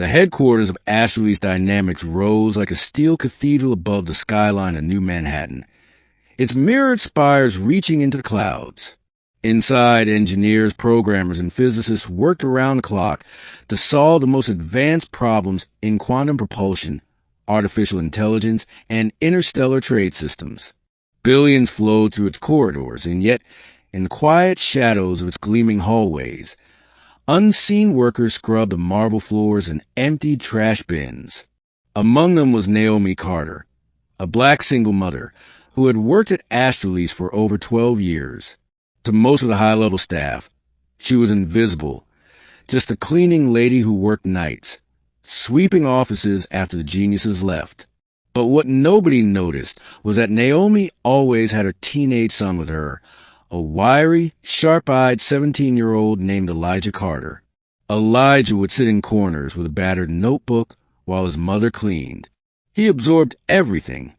The headquarters of Astralese Dynamics rose like a steel cathedral above the skyline of New Manhattan, its mirrored spires reaching into the clouds. Inside, engineers, programmers, and physicists worked around the clock to solve the most advanced problems in quantum propulsion, artificial intelligence, and interstellar trade systems. Billions flowed through its corridors, and yet, in the quiet shadows of its gleaming hallways, unseen workers scrubbed the marble floors and emptied trash bins. Among them was Naomi Carter, a black single mother who had worked at Astralese for over 12 years. To most of the high-level staff, she was invisible, just a cleaning lady who worked nights, sweeping offices after the geniuses left. But what nobody noticed was that Naomi always had her teenage son with her, a wiry, sharp-eyed 17-year-old named Elijah Carter. Elijah would sit in corners with a battered notebook while his mother cleaned. He absorbed everything.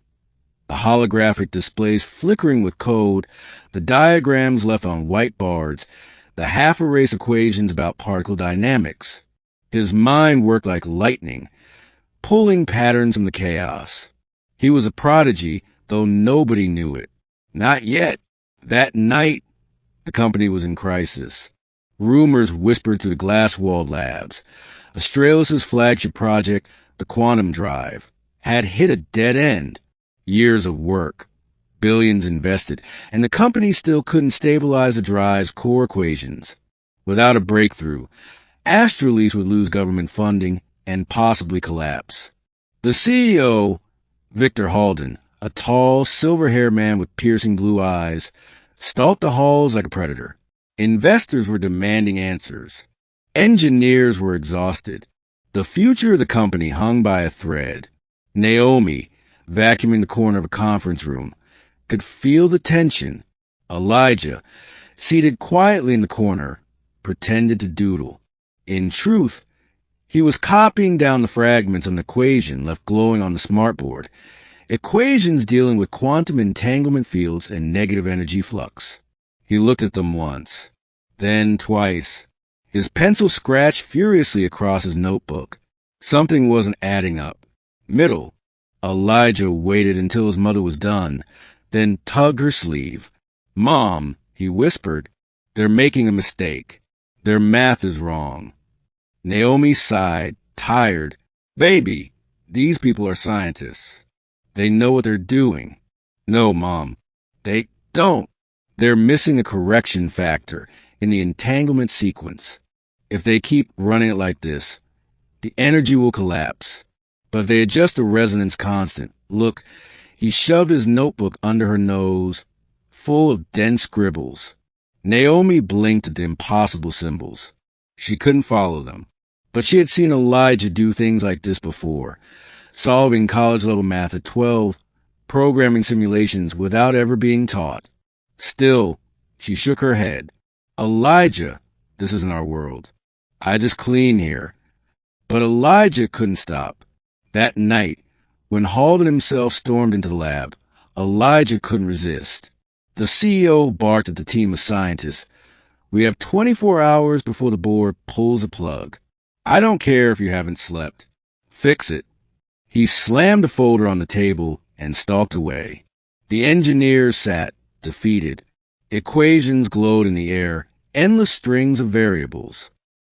The holographic displays flickering with code, the diagrams left on white boards, the half-erased equations about particle dynamics. His mind worked like lightning, pulling patterns from the chaos. He was a prodigy, though nobody knew it. Not yet. That night, the company was in crisis. Rumors whispered through the glass-walled labs. Astralis' flagship project, the Quantum Drive, had hit a dead end. Years of work, billions invested, and the company still couldn't stabilize the drive's core equations. Without a breakthrough, Astralese would lose government funding and possibly collapse. The CEO, Victor Halden, a tall, silver-haired man with piercing blue eyes, stalked the halls like a predator. Investors were demanding answers. Engineers were exhausted. The future of the company hung by a thread. Naomi, vacuuming the corner of a conference room, could feel the tension. Elijah, seated quietly in the corner, pretended to doodle. In truth, he was copying down the fragments of an equation left glowing on the smartboard, equations dealing with quantum entanglement fields and negative energy flux. He looked at them once, then twice. His pencil scratched furiously across his notebook. Something wasn't adding up. Middle. Elijah waited until his mother was done, then tugged her sleeve. "Mom," he whispered, "they're making a mistake. Their math is wrong." Naomi sighed, tired. "Baby, these people are scientists. They know what they're doing." "No, Mom, they don't. They're missing a correction factor in the entanglement sequence. If they keep running it like this, the energy will collapse. But if they adjust the resonance constant, look," he shoved his notebook under her nose, full of dense scribbles. Naomi blinked at the impossible symbols. She couldn't follow them. But she had seen Elijah do things like this before, solving college-level math at 12, programming simulations without ever being taught. Still, she shook her head. "Elijah, this isn't our world. I just clean here." But Elijah couldn't stop. That night, when Halden himself stormed into the lab, Elijah couldn't resist. The CEO barked at the team of scientists. "We have 24 hours before the board pulls the plug. I don't care if you haven't slept. Fix it." He slammed the folder on the table and stalked away. The engineers sat, defeated. Equations glowed in the air, endless strings of variables.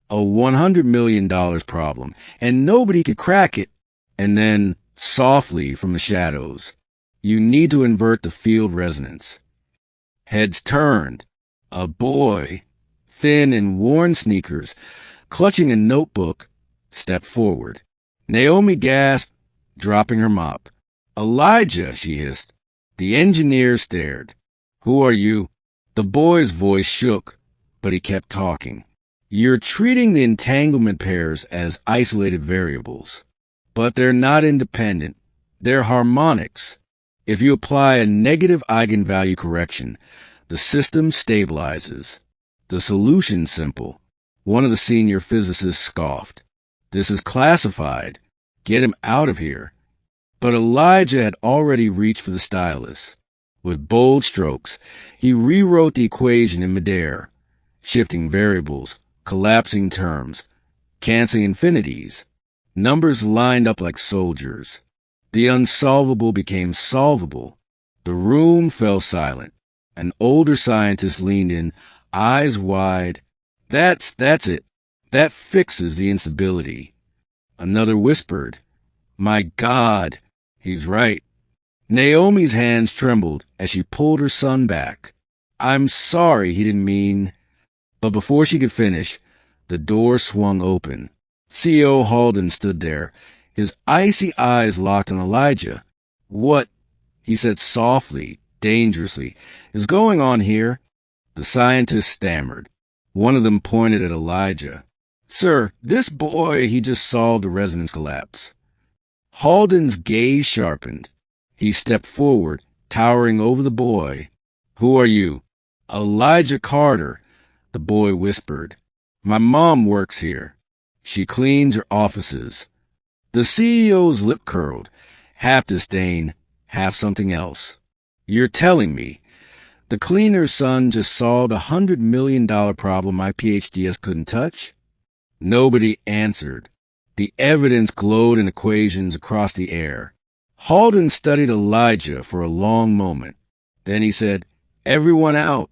A $100 million problem, and nobody could crack it. And then, softly from the shadows, "You need to invert the field resonance." Heads turned. A boy, thin in worn sneakers, clutching a notebook, stepped forward. Naomi gasped, dropping her mop. "Elijah," she hissed. The engineer stared. "Who are you?" The boy's voice shook, but he kept talking. "You're treating the entanglement pairs as isolated variables. But they're not independent. They're harmonics. If you apply a negative eigenvalue correction, the system stabilizes. The solution's simple." One of the senior physicists scoffed. "This is classified. Get him out of here." But Elijah had already reached for the stylus. With bold strokes, he rewrote the equation in midair, shifting variables, collapsing terms, canceling infinities. Numbers lined up like soldiers. The unsolvable became solvable. The room fell silent. An older scientist leaned in, eyes wide. That's it. That fixes the instability. Another whispered, "My God, he's right." Naomi's hands trembled as she pulled her son back. "I'm sorry, he didn't mean—" But before she could finish, the door swung open. CEO Halden stood there, his icy eyes locked on Elijah. "What," he said softly, dangerously, "is going on here?" The scientists stammered. One of them pointed at Elijah. "Sir, this boy, he just solved a resonance collapse." Halden's gaze sharpened. He stepped forward, towering over the boy. "Who are you?" "Elijah Carter," the boy whispered. "My mom works here. She cleans her offices." The CEO's lip curled, half disdain, half something else. "You're telling me the cleaner's son just solved $100 million problem my PhDs couldn't touch?" Nobody answered. The evidence glowed in equations across the air. Halden studied Elijah for a long moment. Then he said, "Everyone out."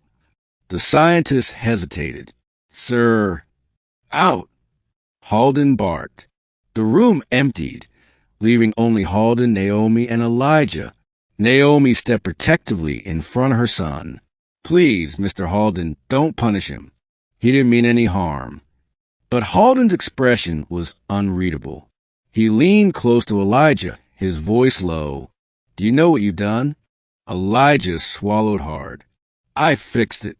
The scientist hesitated. "Sir." "Out." Halden barked. The room emptied, leaving only Halden, Naomi, and Elijah. Naomi stepped protectively in front of her son. "Please, Mr. Halden, don't punish him. He didn't mean any harm." But Halden's expression was unreadable. He leaned close to Elijah, his voice low. "Do you know what you've done?" Elijah swallowed hard. "I fixed it."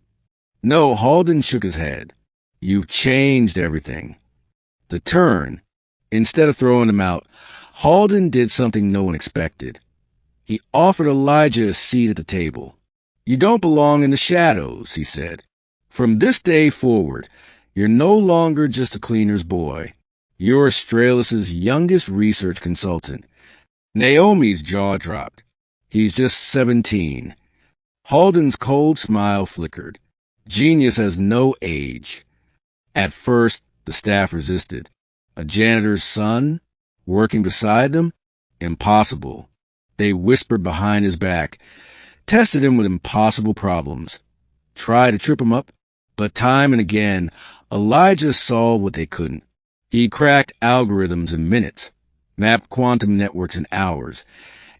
"No," Halden shook his head. "You've changed everything." The turn. Instead of throwing him out, Halden did something no one expected. He offered Elijah a seat at the table. "You don't belong in the shadows," he said. "From this day forward, you're no longer just a cleaner's boy. You're Australis' youngest research consultant." Naomi's jaw dropped. "He's just 17. Halden's cold smile flickered. "Genius has no age." At first, the staff resisted. A janitor's son? Working beside them? Impossible. They whispered behind his back, tested him with impossible problems, tried to trip him up, but time and again, Elijah solved what they couldn't. He cracked algorithms in minutes, mapped quantum networks in hours,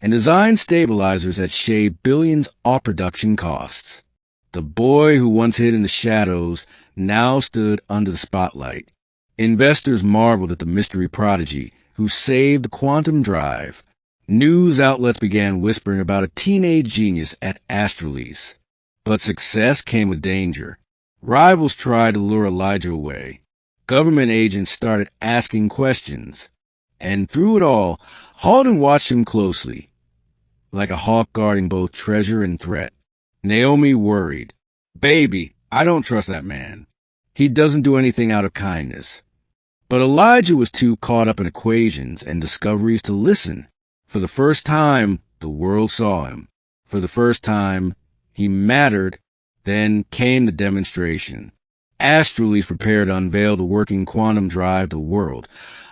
and designed stabilizers that shaved billions off production costs. The boy who once hid in the shadows now stood under the spotlight. Investors marveled at the mystery prodigy who saved the quantum drive. News outlets began whispering about a teenage genius at Astralis. But success came with danger. Rivals tried to lure Elijah away. Government agents started asking questions. And through it all, Halden watched him closely, like a hawk guarding both treasure and threat. Naomi worried. "Baby, I don't trust that man. He doesn't do anything out of kindness." But Elijah was too caught up in equations and discoveries to listen. For the first time, the world saw him. For the first time, he mattered. Then came the demonstration. Astralis prepared to unveil the working quantum drive to the world,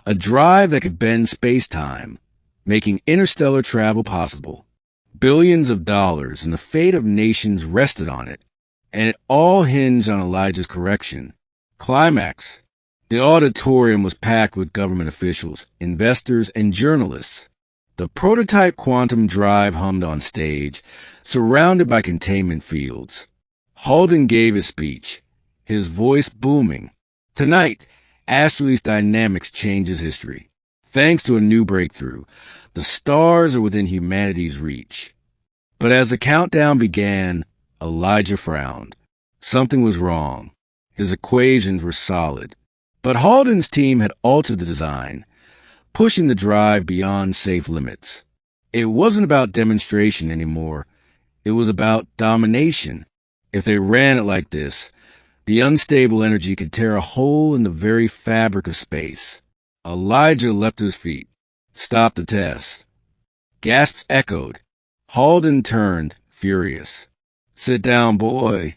a drive that could bend space-time, making interstellar travel possible. Billions of dollars and the fate of nations rested on it, and it all hinged on Elijah's correction. Climax. The auditorium was packed with government officials, investors, and journalists. The prototype quantum drive hummed on stage, surrounded by containment fields. Halden gave his speech, his voice booming. "Tonight, Astralis Dynamics changes history. Thanks to a new breakthrough, the stars are within humanity's reach." But as the countdown began, Elijah frowned. Something was wrong. His equations were solid. But Halden's team had altered the design, pushing the drive beyond safe limits. It wasn't about demonstration anymore. It was about domination. If they ran it like this, the unstable energy could tear a hole in the very fabric of space. Elijah leapt to his feet. "Stop the test." Gasps echoed. Halden turned, furious. "Sit down, boy."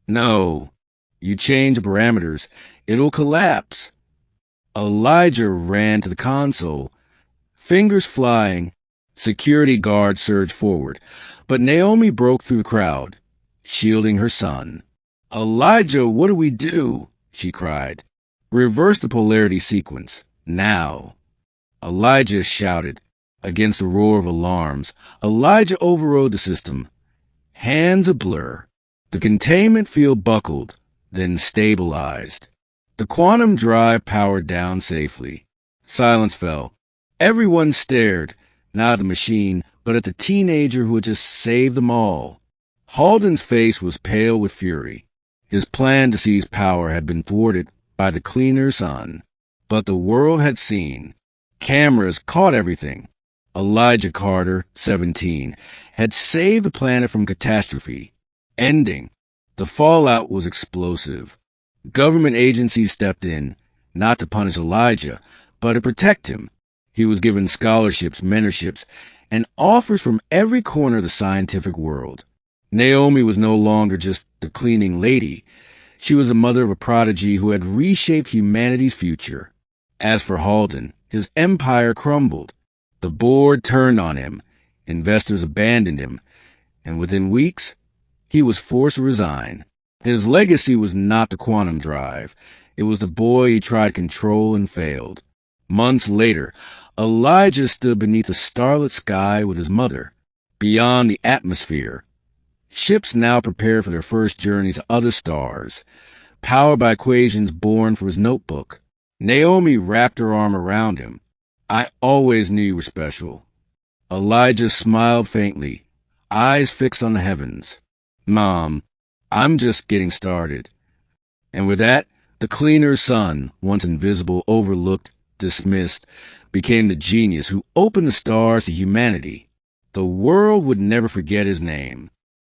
"No. You change the parameters. It'll collapse." Elijah ran to the console, fingers flying. Security guards surged forward, but Naomi broke through the crowd, shielding her son. "Elijah, what do we do?" she cried. "Reverse the polarity sequence, now." Elijah shouted. Against the roar of alarms, Elijah overrode the system. Hands a blur. The containment field buckled, then stabilized. The quantum drive powered down safely. Silence fell. Everyone stared, not at the machine, but at the teenager who had just saved them all. Halden's face was pale with fury. His plan to seize power had been thwarted by the cleaner sun. But the world had seen. Cameras caught everything. Elijah Carter, 17, had saved the planet from catastrophe. Ending. The fallout was explosive. Government agencies stepped in, not to punish Elijah, but to protect him. He was given scholarships, mentorships, and offers from every corner of the scientific world. Naomi was no longer just the cleaning lady. She was the mother of a prodigy who had reshaped humanity's future. As for Halden, his empire crumbled. The board turned on him. Investors abandoned him. And within weeks, he was forced to resign. His legacy was not the quantum drive. It was the boy he tried to control and failed. Months later, Elijah stood beneath a starlit sky with his mother. Beyond the atmosphere, ships now prepared for their first journeys to other stars, powered by equations born from his notebook. Naomi wrapped her arm around him. "I always knew you were special." Elijah smiled faintly, eyes fixed on the heavens. "Mom, I'm just getting started." And with that, the cleaner sun, once invisible, overlooked, dismissed, became the genius who opened the stars to humanity. The world would never forget his name.